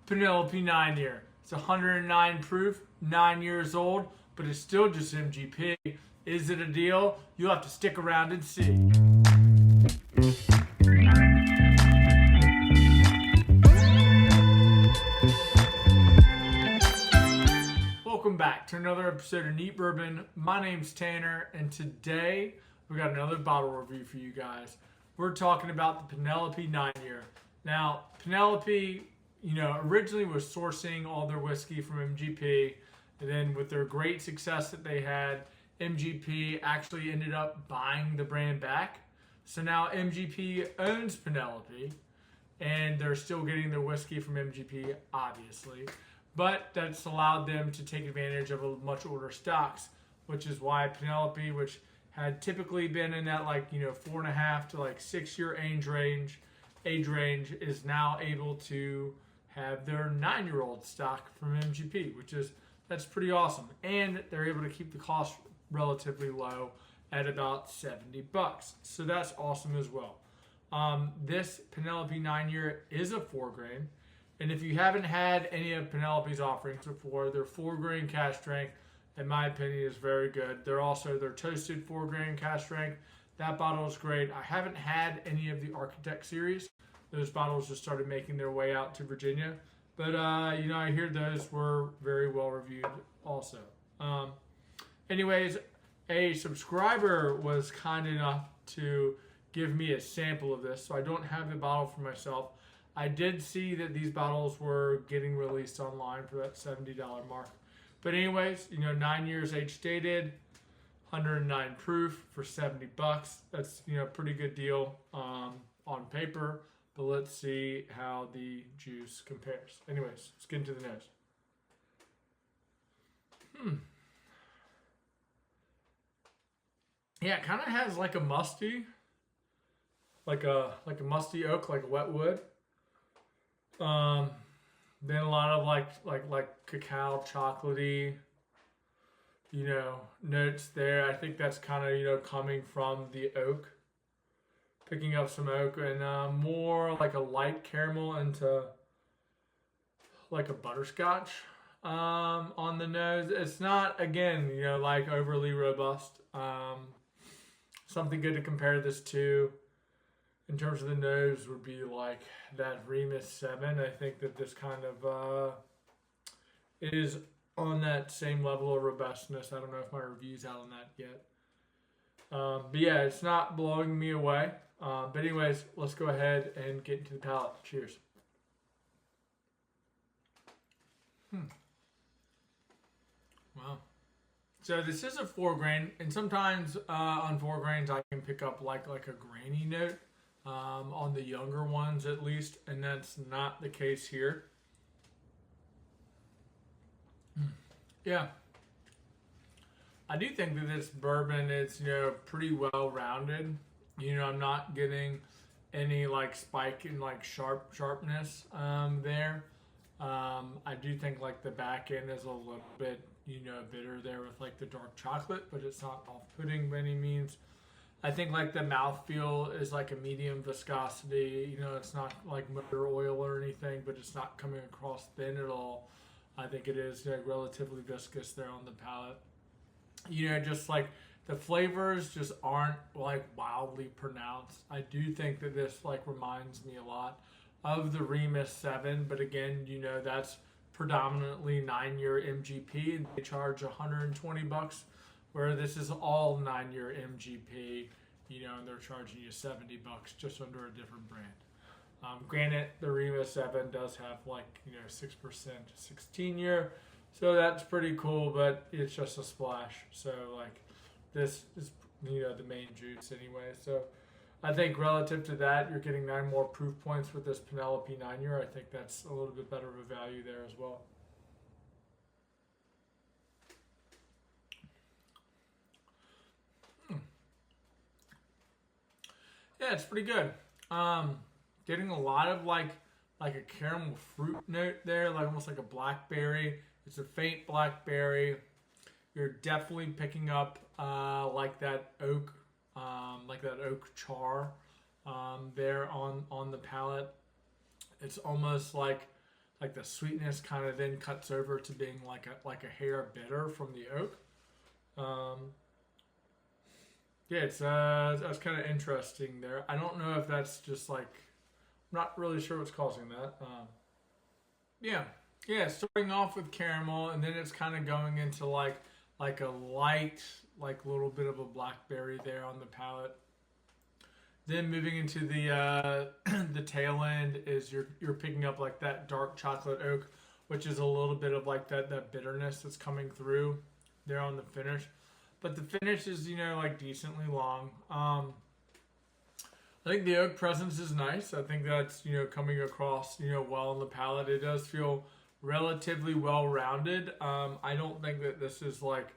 Penelope 9-year. It's 109 proof, 9 years old, but it's still just MGP. Is it a deal? You'll have to stick around and see. Welcome back to another episode of Neat Bourbon. My name's Tanner, and today we got another bottle review for you guys. We're talking about the Penelope 9-year. Now, Penelope, originally was sourcing all their whiskey from MGP, and then with their great success that they had, MGP actually ended up buying the brand back. So now MGP owns Penelope, and they're still getting their whiskey from MGP, obviously. But that's allowed them to take advantage of a much older stocks, which is why Penelope, which had typically been in that 4.5 to 6 year age range, is now able to have their 9-year-old stock from MGP, that's pretty awesome. And they're able to keep the cost relatively low at about $70. So that's awesome as well. This Penelope 9-year is a 4-grain. And if you haven't had any of Penelope's offerings before, their 4-grain cask strength, in my opinion, is very good. They're also their toasted 4-grain cask strength. That bottle is great. I haven't had any of the Architect series. Those bottles just started making their way out to Virginia. But, I hear those were very well reviewed also. Anyways, a subscriber was kind enough to give me a sample of this, so I don't have the bottle for myself. I did see that these bottles were getting released online for that $70 mark. But anyways, 9 years age stated, 109 proof for $70. That's, pretty good deal on paper. But let's see how the juice compares. Anyways, let's get into the nose. Yeah, it kind of has like a musty, like a musty oak, like a wet wood. Then a lot of like cacao, chocolatey, notes there. I think that's kind of, coming from the oak, picking up some oak, and more like a light caramel into like a butterscotch on the nose. It's not, again, like overly robust. Something good to compare this to in terms of the nose would be like that Remus 7. I think that this kind of is on that same level of robustness. I don't know if my review's out on that yet. But yeah, it's not blowing me away. But anyways, let's go ahead and get into the palate. Cheers. Wow. So this is a 4-grain, and sometimes on 4 grains I can pick up like a grainy note. On the younger ones at least, and that's not the case here. Yeah, I do think that this bourbon is pretty well rounded. I'm not getting any like spike in like sharpness there. I do think like the back end is a little bit bitter there with like the dark chocolate, but it's not off-putting by any means. I think like the mouthfeel is like a medium viscosity. It's not like motor oil or anything, but it's not coming across thin at all. I think it is relatively viscous there on the palate. Just like the flavors just aren't like wildly pronounced. I do think that this like reminds me a lot of the Remus 7, but again, that's predominantly 9-year MGP, and they charge $120. Where this is all 9-year MGP, and they're charging you $70 just under a different brand. Granted, the Remus 7 does have 6% 16-year, so that's pretty cool, but it's just a splash. So this is the main juice anyway. So I think relative to that, you're getting 9 more proof points with this Penelope 9-year. I think that's a little bit better of a value there as well. Yeah, it's pretty good. Getting a lot of like a caramel fruit note there, like almost like a blackberry. It's a faint blackberry. You're definitely picking up like that oak char there on the palate. It's almost like like the sweetness kind of then cuts over to being like a hair bitter from the oak. Yeah, it's that's kind of interesting there. I don't know if that's just like, I'm not really sure what's causing that. Yeah, yeah. Starting off with caramel, and then it's kind of going into like a light, like little bit of a blackberry there on the palate. Then moving into the the tail end is you're picking up like that dark chocolate oak, which is a little bit of like that bitterness that's coming through there on the finish. But the finish is, like decently long. I think the oak presence is nice. I think that's, coming across, well on the palate. It does feel relatively well rounded. I don't think that this is like,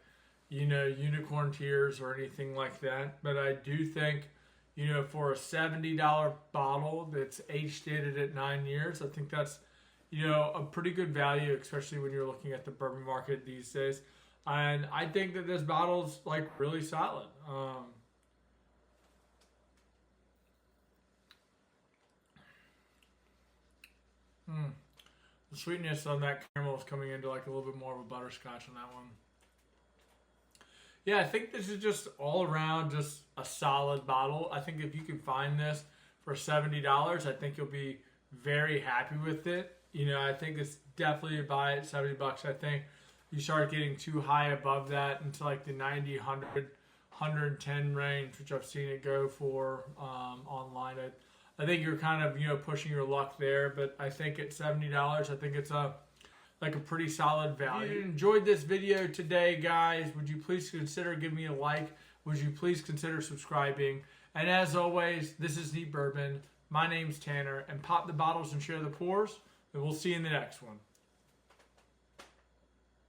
unicorn tears or anything like that. But I do think, for a $70 bottle that's age dated at 9 years, I think that's, a pretty good value, especially when you're looking at the bourbon market these days. And I think that this bottle's like really solid. The sweetness on that caramel is coming into like a little bit more of a butterscotch on that one. Yeah, I think this is just all around just a solid bottle. I think if you can find this for $70, I think you'll be very happy with it. I think it's definitely a buy at $70. I think you start getting too high above that into like the 90, 100, 110 range, which I've seen it go for online. I think you're kind of, pushing your luck there, but I think at $70, I think it's a pretty solid value. If you enjoyed this video today, guys, would you please consider giving me a like? Would you please consider subscribing? And as always, this is Neat Bourbon. My name's Tanner, and pop the bottles and share the pours, and we'll see you in the next one.